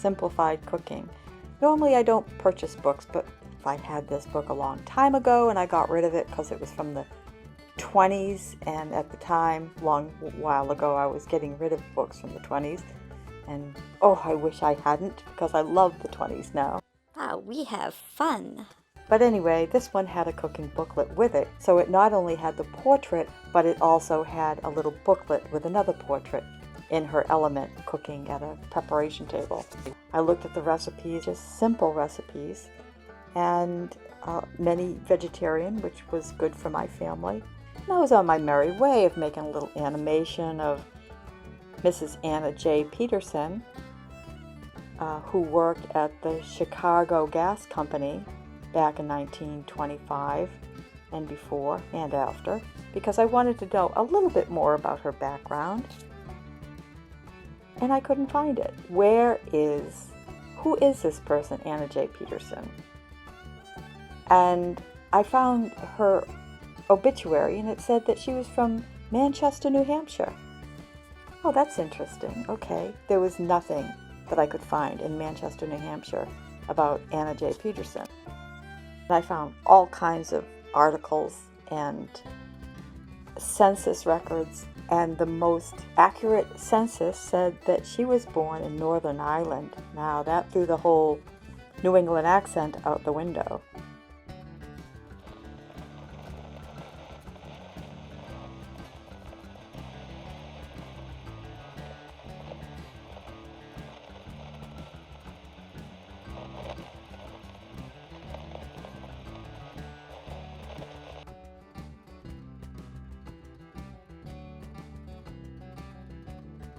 Simplified Cooking. Normally I don't purchase books, but I had this book a long time ago and I got rid of it because it was from the 20s, and at the time, long while ago, I was getting rid of books from the 20s, and oh, I wish I hadn't, because I love the 20s now. Wow, we have fun. But anyway, this one had a cooking booklet with it, so it not only had the portrait, but it also had a little booklet with another portrait in her element, cooking at a preparation table. I looked at the recipes, just simple recipes, and many vegetarian, which was good for my family. And I was on my merry way of making a little animation of Mrs. Anna J Peterson, who worked at the Chicago Gas Company back in 1925 and before and after, because I wanted to know a little bit more about her background, and I couldn't find it. Who is this person, Anna J Peterson? And I found her obituary, and it said that she was from Manchester, New Hampshire. Oh, that's interesting. Okay, there was nothing that I could find in Manchester, New Hampshire about Anna J Peterson. I found all kinds of articles and census records, and the most accurate census said that she was born in Northern Ireland. Now that threw the whole New England accent out the window.